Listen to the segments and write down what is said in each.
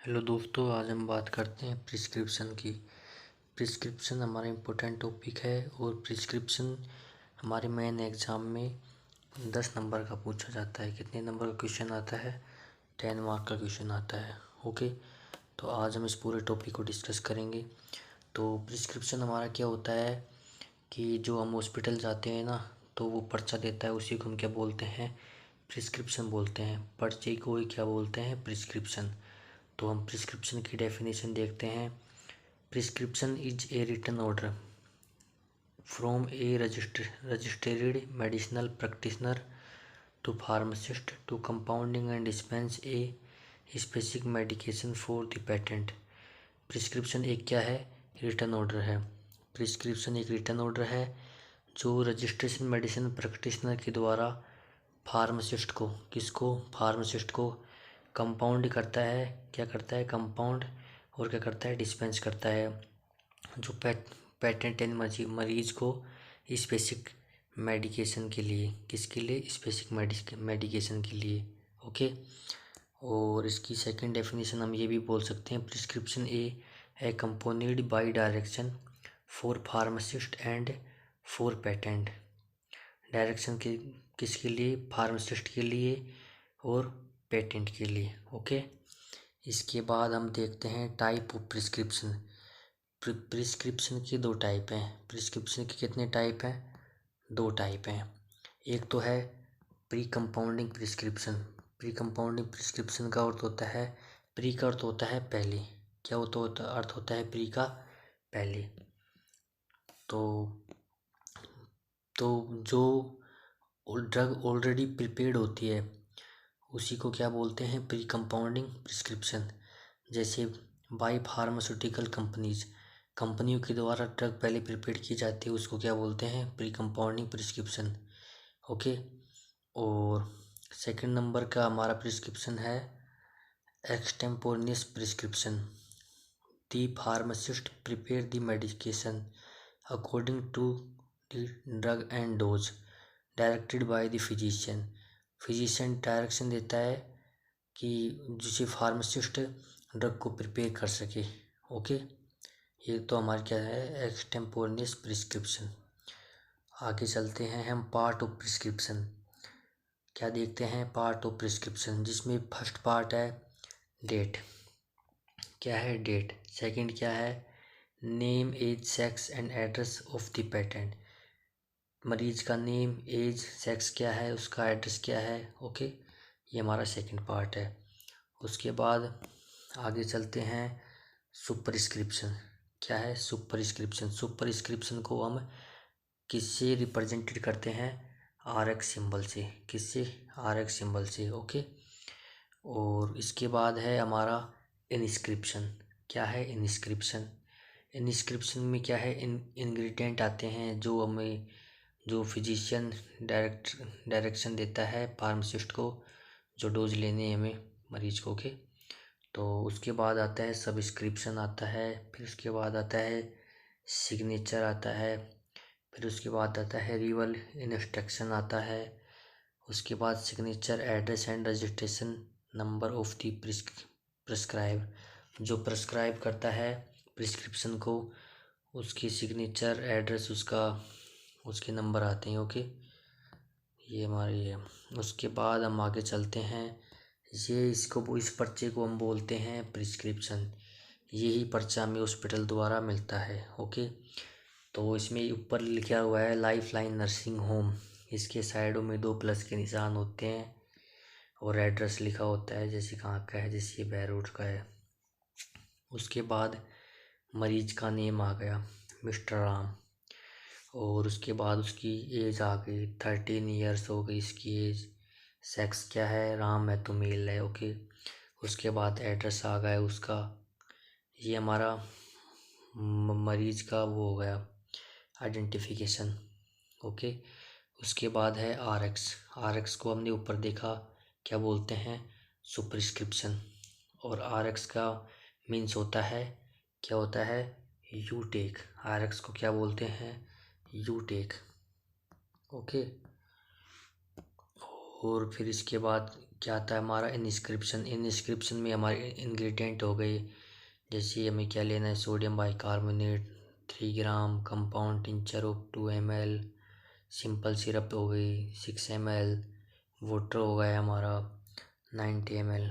Hello दोस्तों, आज हम बात करते हैं प्रिस्क्रिप्शन की। प्रिस्क्रिप्शन हमारा इम्पोर्टेंट टॉपिक है और प्रिस्क्रिप्शन हमारे मेन एग्ज़ाम में 10 नंबर का पूछा जाता है। कितने नंबर का क्वेश्चन आता है? 10 मार्क का क्वेश्चन आता है। ओके, तो आज हम इस पूरे टॉपिक को डिस्कस करेंगे। तो प्रिस्क्रिप्शन हमारा क्या होता है कि जो हम हॉस्पिटल जाते हैं ना, तो वो पर्चा देता है, उसी को हम क्या बोलते हैं? प्रिस्क्रिप्शन बोलते हैं। पर्चे को ही क्या बोलते हैं? प्रिस्क्रिप्शन। तो हम प्रिस्क्रिप्शन की डेफिनेशन देखते हैं। Prescription is a written order from a registered medicinal practitioner to pharmacist to compounding and dispense a specific medication for the patent. Prescription एक क्या है? रिटन ऑर्डर है। प्रिस्क्रिप्शन एक रिटन ऑर्डर है जो रजिस्ट्रेशन मेडिसिन प्रैक्टिशनर के द्वारा pharmacist को, किसको? फार्मासिस्ट को कंपाउंड करता है। क्या करता है? कंपाउंड। और क्या करता है? डिस्पेंस करता है। जो पेटेंट मरीज को स्पेसिफिक मेडिकेशन के लिए, किसके लिए? स्पेसिफिक मेडिकेशन के लिए। ओके, और इसकी सेकंड डेफिनेशन हम ये भी बोल सकते हैं, prescription a compounded by direction for pharmacist and for patient. Direction के किसके लिए? फार्मासिस्ट के लिए और पेटेंट के लिए। ओके, इसके बाद हम देखते हैं टाइप ऑफ प्रिस्क्रिप्शन। प्रिस्क्रिप्शन के दो टाइप हैं। प्रिस्क्रिप्शन के कितने टाइप हैं? दो टाइप हैं। एक तो है pre compounding prescription. Pre compounding prescription का अर्थ होता है, प्री का अर्थ होता है पहले। क्या होता अर्थ होता है प्री का? पहले। तो जो ड्रग ऑलरेडी प्रिपेयर्ड होती है उसी को क्या बोलते हैं? Pre compounding prescription. जैसे बाय फार्मास्यूटिकल कंपनियों के द्वारा ड्रग पहले प्रिपेयर की जाती है, उसको क्या बोलते हैं? Pre compounding prescription. ओके, और सेकंड नंबर का हमारा प्रिस्क्रिप्शन है extemporaneous prescription. The pharmacist prepare the medication according to the drug and dose directed by the physician. Physician direction देता है कि जिसे फार्मासिस्ट ड्रग को प्रिपेयर कर सके। ओके, ये तो हमारा क्या है? Extemporaneous prescription. आगे चलते हैं हम पार्ट ऑफ प्रिस्क्रिप्शन। क्या देखते हैं? पार्ट ऑफ प्रिस्क्रिप्शन, जिसमें फर्स्ट पार्ट है डेट। क्या है? डेट। सेकंड क्या है? Name, age, sex and address of the patent. मरीज का नेम, एज, सेक्स क्या है, उसका एड्रेस क्या है। ओके, ये हमारा सेकंड पार्ट है। उसके बाद आगे चलते हैं सुपरस्क्रिप्शन। क्या है? सुपरस्क्रिप्शन। सुपरस्क्रिप्शन को हम किससे रिप्रेजेंटेड करते हैं? आर एक्स सिंबल से। किससे? आर एक्स सिंबल से। ओके, और इसके बाद है हमारा इनस्क्रिप्शन। क्या है? इनस्क्रिप्शन। इनस्क्रिप्शन में क्या है? इंग्रेडिएंट आते हैं जो फिजिशियन डायरेक्शन देता है फार्मासिस्ट को, जो डोज लेने हैं हमें मरीज को के। तो उसके बाद आता है सब्सक्रिप्शन आता है, फिर उसके बाद आता है सिग्नेचर आता है, फिर उसके बाद आता है रिवल इंस्ट्रक्शन आता है। उसके बाद signature, address and registration number of the prescribe. जो प्रिस्क्राइब करता है प्रिस्क्रिप्शन को, उसकी सिग्नेचर, एड्रेस, उसके नंबर आते हैं। ओके, ये हमारी है। उसके बाद हम आगे चलते हैं। इस पर्चे को हम बोलते हैं प्रिस्क्रिप्शन। यही पर्चा हमें हॉस्पिटल द्वारा मिलता है। ओके, तो इसमें ऊपर लिखा हुआ है लाइफ लाइन नर्सिंग होम। इसके साइडों में 2 प्लस के निशान होते हैं और एड्रेस लिखा होता है, जैसे कहाँ का है, जैसे ये बैरोड का है। उसके बाद मरीज का नेम आ गया, मिस्टर राम। और उसके बाद उसकी एज आ गई, 13 ईयर्स हो गई इसकी एज। सेक्स क्या है? राम है तो मेल है। ओके, उसके बाद एड्रेस आ गया उसका। ये हमारा मरीज का वो हो गया आइडेंटिफिकेशन। ओके, उसके बाद है आरएक्स। आरएक्स को हमने ऊपर देखा, क्या बोलते हैं? सुपरस्क्रिप्शन। और आरएक्स का मीन्स होता है, क्या होता है? You take. आरएक्स को क्या बोलते हैं? You take. ओके, और फिर इसके बाद क्या आता है हमारा इनस्क्रिप्शन। इनस्क्रिप्शन में हमारे इंग्रेडिएंट हो गए, जैसे हमें क्या लेना है, sodium bicarbonate 3 gram, compound tincture of 2 ml, simple syrup हो गई 6 ml, वाटर हो गया हमारा 90 ml।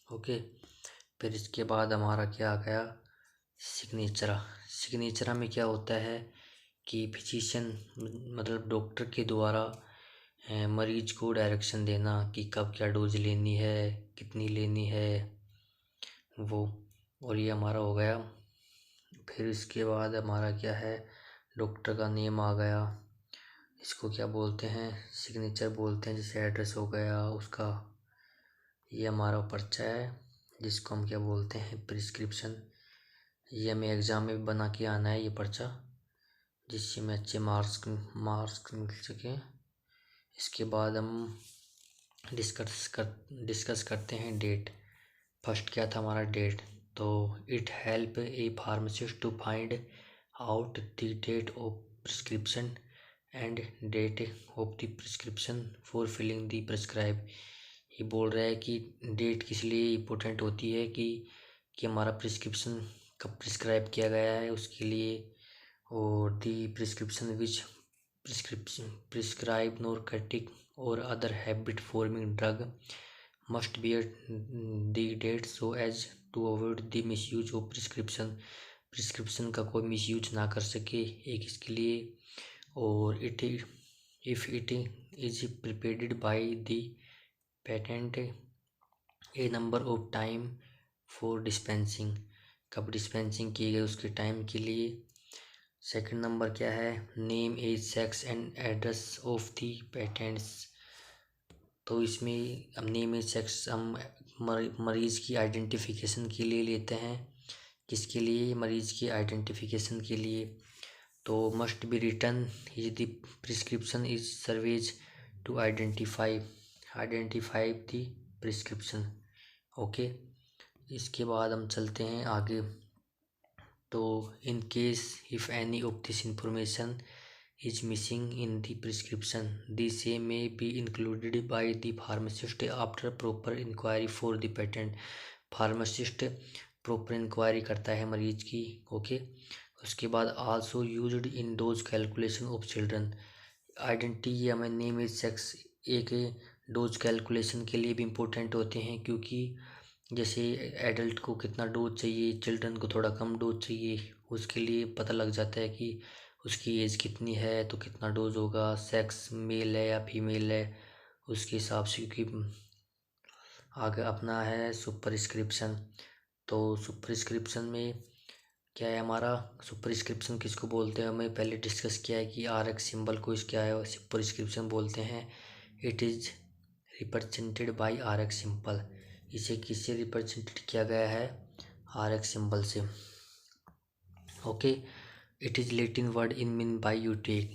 ओके, फिर इसके बाद हमारा क्या आ गया, सिग्नेचरा। सिग्नेचरा में क्या होता है कि फिजिशियन मतलब डॉक्टर के द्वारा मरीज को डायरेक्शन देना कि कब क्या डोज लेनी है, कितनी लेनी है वो। और ये हमारा हो गया। फिर इसके बाद हमारा क्या है, डॉक्टर का नेम आ गया, इसको क्या बोलते हैं, सिग्नेचर बोलते हैं, जैसे एड्रेस हो गया उसका। ये हमारा पर्चा है जिसको हम क्या बोलते हैं, प्रिस्क्रिप्शन। ये हमें एग्ज़ाम में भी बना के आना है ये पर्चा, जिससे हमें अच्छे मार्क्स मिल सके। इसके बाद हम डिस्कस करते हैं डेट। फर्स्ट क्या था हमारा डेट, तो it help a pharmacist to find out the date of prescription and date of the prescription for filling the prescribe. ये बोल रहा है कि डेट किस लिए इम्पोर्टेंट होती है कि हमारा प्रिस्क्रिप्शन कब प्रिस्क्राइब किया गया है उसके लिए। और the prescription which prescribe narcotic or other habit forming drug must bear the date so as to avoid the misuse of prescription। Prescription का कोई मिसयूज ना कर सके एक इसके लिए। और it if it is prepared by the patent A number of time for dispensing, कब डिस्पेंसिंग की गई उसके टाइम के लिए। सेकंड नंबर क्या है, name age sex and address of the patents. तो इसमें हम नेम एज सेक्स हम मरीज़ की आइडेंटिफिकेशन के लिए लेते हैं, किसके लिए, मरीज़ की आइडेंटिफिकेशन के लिए। तो must be written is the prescription is serves to identify the prescription. Okay, इसके बाद हम चलते हैं आगे। तो in case if any of this information is missing in the prescription the same may be included by the pharmacist after proper inquiry for the patient. Pharmacist proper inquiry करता है मरीज की। ओके, उसके बाद also used in dose calculation of children. Identity या हमें name age sex एक dose calculation के लिए भी इम्पोर्टेंट होते हैं, क्योंकि जैसे एडल्ट को कितना डोज चाहिए, चिल्ड्रन को थोड़ा कम डोज चाहिए, उसके लिए पता लग जाता है कि उसकी एज कितनी है तो कितना डोज होगा, सेक्स मेल है या फीमेल है उसके हिसाब से। क्योंकि आगे अपना है सुपरस्क्रिप्शन। तो सुपरस्क्रिप्शन में क्या है हमारा, सुपरस्क्रिप्शन किसको बोलते हैं, हमें पहले डिस्कस किया है कि RX सिंबल को क्या है सुपरस्क्रिप्शन बोलते हैं। It is represented by RX symbol. इसे किससे रिप्रेजेंटेड किया गया है, RX सिंबल से। Okay, it is Latin word in mean by you take.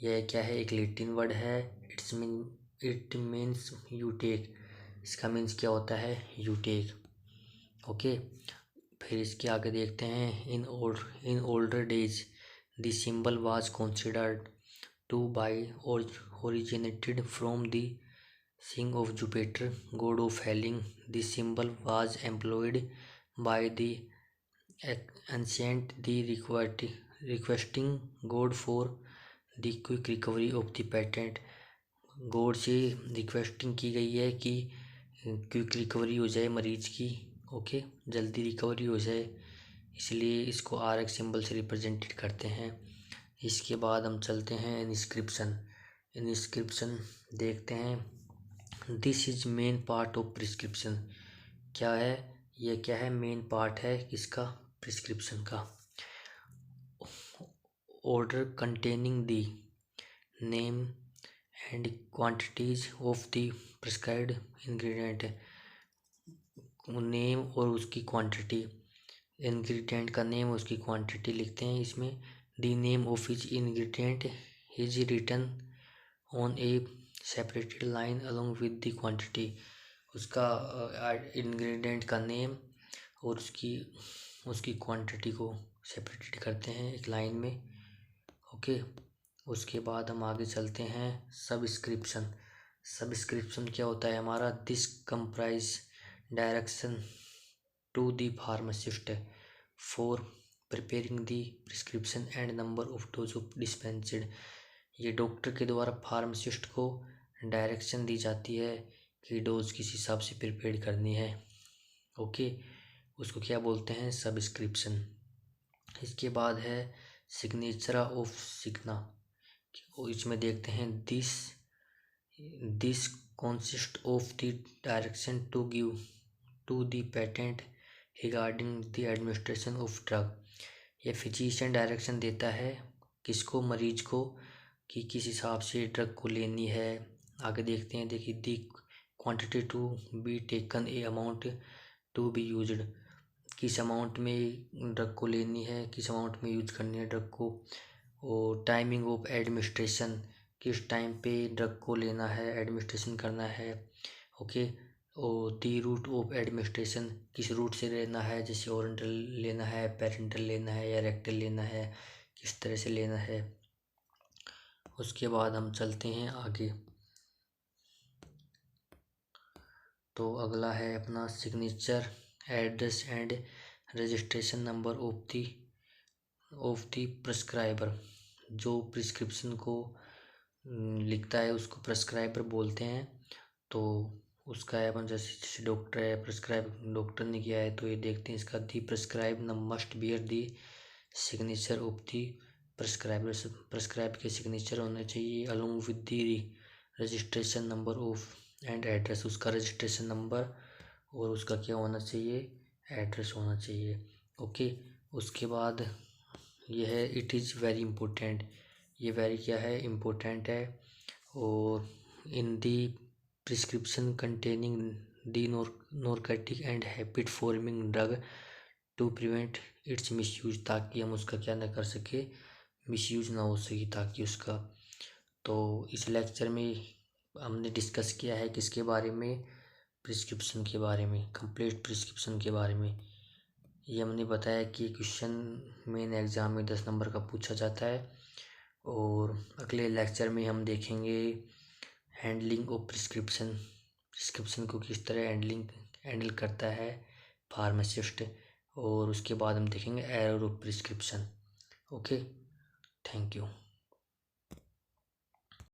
यह क्या है, एक लैटिन वर्ड है। It means you take. इसका मीन्स क्या होता है, यू टेक। ओके, फिर इसके आगे देखते हैं। In older days the symbol was considered to by और originated from the Sing of Jupiter, god of healing. The symbol was employed by the ancient the requesting god for the quick recovery of the patent। God से requesting की गई है कि quick recovery हो जाए मरीज की। ओके, जल्दी रिकवरी हो जाए, इसलिए इसको RX सिंबल से रिप्रेजेंटेड करते हैं। इसके बाद हम चलते हैं इनस्क्रिप्शन। इनस्क्रिप्शन देखते हैं। This is main part of prescription. क्या है, यह क्या है, मेन पार्ट है किसका, प्रिस्क्रिप्शन का। Order containing the name and quantities of the prescribed ingredient. Name और उसकी क्वांटिटी, इंग्रेडिएंट का नेम उसकी क्वांटिटी लिखते हैं इसमें। The name of each ingredient is written on a separated line along with the quantity. उसका ingredient का name और उसकी क्वांटिटी को सेपरेटेड करते हैं एक लाइन में। ओके, उसके बाद हम आगे चलते हैं। सबस्क्रिप्शन। सब्सक्रिप्शन क्या होता है हमारा? This comprise direction to the pharmacist for preparing the prescription and number of dose of dispensed. ये डॉक्टर के द्वारा फार्मासिस्ट को डायरेक्शन दी जाती है कि डोज किस हिसाब से प्रिपेयर करनी है। ओके, उसको क्या बोलते हैं? सब्सक्रिप्शन। इसके बाद है सिग्नेचर ऑफ सिग्ना। इसमें देखते हैं this consist of the direction to give to the patent regarding the administration of drug। ये फिजिशियन डायरेक्शन देता है किसको? मरीज को, कि किस हिसाब से ड्रग को लेनी है। आगे देखते हैं, देखिए the quantity to be taken, a amount to be used. किस अमाउंट में ड्रग को लेनी है, किस अमाउंट में यूज करनी है ड्रग को। और टाइमिंग ऑफ एडमिनिस्ट्रेशन, किस टाइम पे ड्रग को लेना है, एडमिनिस्ट्रेशन करना है। ओके, और दी रूट ऑफ एडमिनिस्ट्रेशन, किस रूट से लेना है, जैसे ओरेंटल लेना है, पेरेंटल लेना है या रेक्टल लेना है, किस तरह से लेना है। उसके बाद हम चलते हैं आगे। तो अगला है अपना signature, address and registration number of the prescriber. जो प्रिस्क्रिप्शन को लिखता है उसको प्रिस्क्राइबर बोलते हैं। तो उसका है अपन, जैसे डॉक्टर है, प्रिस्क्राइब डॉक्टर ने किया है, तो ये देखते हैं इसका the prescribe must bear the signature of the prescriber. Prescribe के सिग्नेचर होने चाहिए along with the registration number of and address. उसका रजिस्ट्रेशन नंबर और उसका क्या होना चाहिए? एड्रेस होना चाहिए। ओके, उसके बाद यह है इट इज़ वेरी इम्पोर्टेंट। ये वेरी क्या है? इम्पोर्टेंट है। और in the prescription containing the narcotic and habit forming drug to prevent its misuse, ताकि हम उसका क्या ना कर सके, मिसयूज ना हो सके ताकि उसका। तो इस लेक्चर में हमने डिस्कस किया है किसके बारे में? प्रिस्क्रिप्शन के बारे में, कंप्लीट प्रिस्क्रिप्शन के बारे में। ये हमने बताया कि क्वेश्चन मेन एग्ज़ाम में 10 नंबर का पूछा जाता है। और अगले लेक्चर में हम देखेंगे हैंडलिंग ऑफ प्रिस्क्रिप्शन को किस तरह हैंडल करता है फार्मासिस्ट। और उसके बाद हम देखेंगे error of prescription. Okay, thank you.